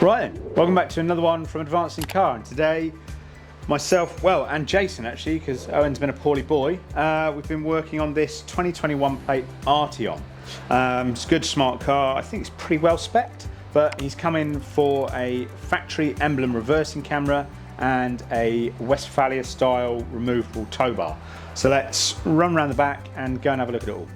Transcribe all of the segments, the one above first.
Right then, welcome back to another one from Advancing Car, and today myself, well, and Jason actually, because Owen's been a poorly boy, we've been working on this 2021 plate Arteon. It's a good smart car. I think it's pretty well spec'd, but he's come in for a factory Emblem reversing camera and a Westphalia style removable tow bar. So let's run around the back and go and have a look at it all.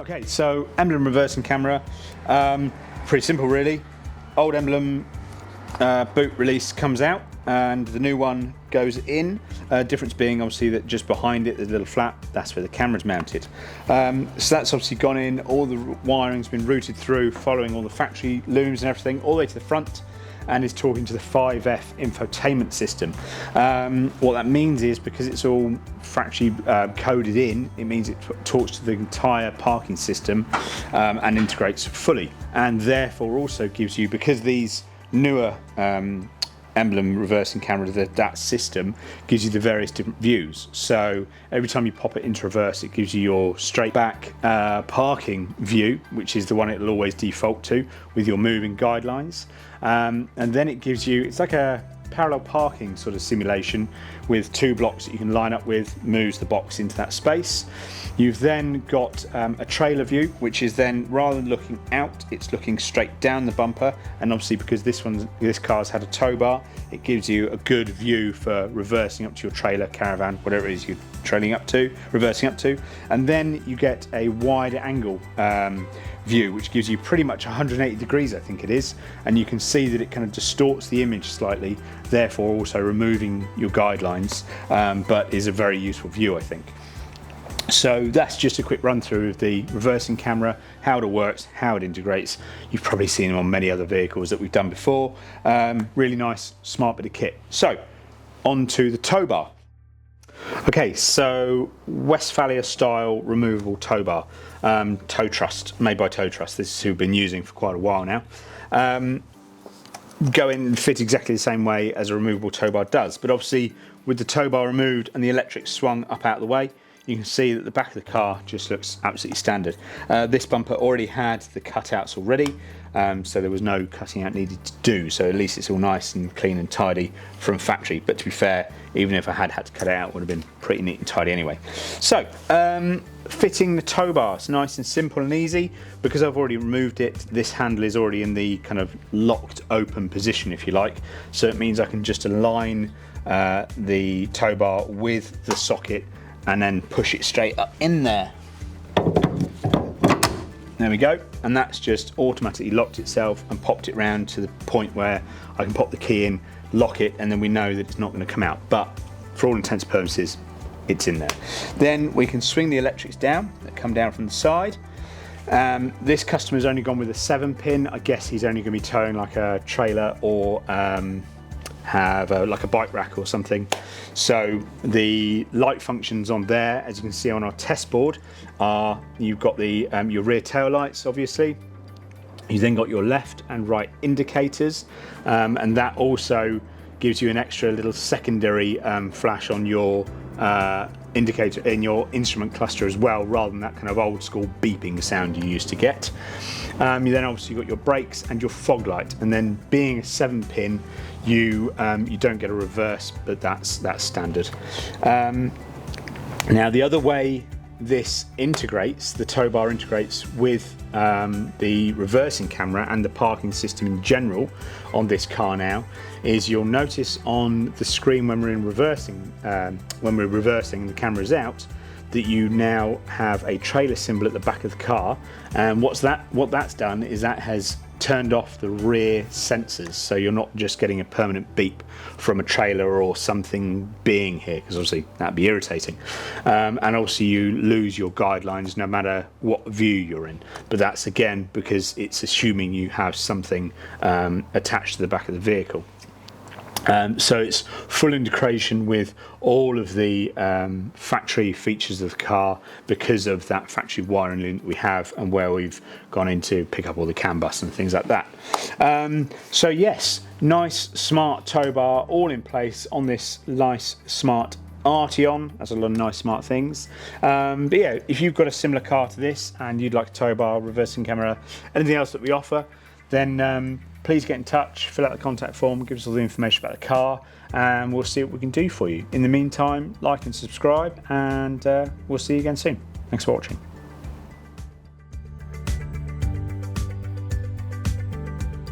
Okay, so Emblem reversing camera, pretty simple really. Old Emblem boot release comes out and the new one goes in. Difference being obviously that just behind it there's a little flap, that's where the camera's mounted. So that's obviously gone in, all the wiring's been routed through following all the factory looms and everything, all the way to the front, and is talking to the 5F infotainment system. What that means is, because it's all factory coded in, it means it talks to the entire parking system and integrates fully, and therefore also gives you, because these newer Emblem reversing camera, that system gives you the various different views. So every time you pop it into reverse, it gives you your straight back parking view, which is the one it'll always default to with your moving guidelines. And then it gives you, it's like a parallel parking sort of simulation with two blocks that you can line up with, moves the box into that space. You've then got a trailer view, which is then, rather than looking out, it's looking straight down the bumper, and obviously because this car's had a tow bar, it gives you a good view for reversing up to your trailer, caravan, whatever it is you're reversing up to. And then you get a wider angle view, which gives you pretty much 180 degrees, I think it is, and you can see that it kind of distorts the image slightly, therefore also removing your guidelines, but is a very useful view, I think. So that's just a quick run through of the reversing camera, how it works, how it integrates. You've probably seen them on many other vehicles that we've done before. Really nice, smart bit of kit. So on to the tow bar. Okay, so Westphalia style removable tow bar, TowTrust, made by TowTrust. This is who we've been using for quite a while now. Go in and fit exactly the same way as a removable tow bar does, but obviously with the tow bar removed and the electric swung up out of the way, you can see that the back of the car just looks absolutely standard. This bumper already had the cutouts already, so there was no cutting out needed to do, so at least it's all nice and clean and tidy from factory. But to be fair, even if I had to cut it out, it would have been pretty neat and tidy anyway. So fitting the tow bar, it's nice and simple and easy. Because I've already removed it, this handle is already in the kind of locked open position, if you like, so it means I can just align the tow bar with the socket and then push it straight up in there. There we go, and that's just automatically locked itself and popped it round to the point where I can pop the key in, lock it, and then we know that it's not going to come out. But for all intents and purposes, it's in there. Then we can swing the electrics down that come down from the side. This customer's only gone with a 7-pin. I guess he's only going to be towing like a trailer or have like a bike rack or something. So the light functions on there, as you can see on our test board, are you've got the your rear tail lights, obviously. You then got your left and right indicators, and that also gives you an extra little secondary flash on your indicator in your instrument cluster as well, rather than that kind of old school beeping sound you used to get. You then obviously got your brakes and your fog light, and then being a 7-pin, you don't get a reverse, but that's standard. Now the other way this integrates, the Towbar integrates with the reversing camera and the parking system in general on this car now, is you'll notice on the screen when we're reversing and the camera's out, that you now have a trailer symbol at the back of the car. And what that's done is that has turned off the rear sensors, so you're not just getting a permanent beep from a trailer or something being here, because obviously that'd be irritating. And also you lose your guidelines no matter what view you're in, but that's again because it's assuming you have something attached to the back of the vehicle. So it's full integration with all of the factory features of the car because of that factory wiring link we have and where we've gone in to pick up all the CAN bus and things like that. So yes, nice smart tow bar all in place on this nice smart Arteon. That's a lot of nice smart things. But yeah, if you've got a similar car to this and you'd like a tow bar, reversing camera, anything else that we offer, then please get in touch, fill out the contact form, give us all the information about the car, and we'll see what we can do for you. In the meantime, like and subscribe, and we'll see you again soon. Thanks for watching.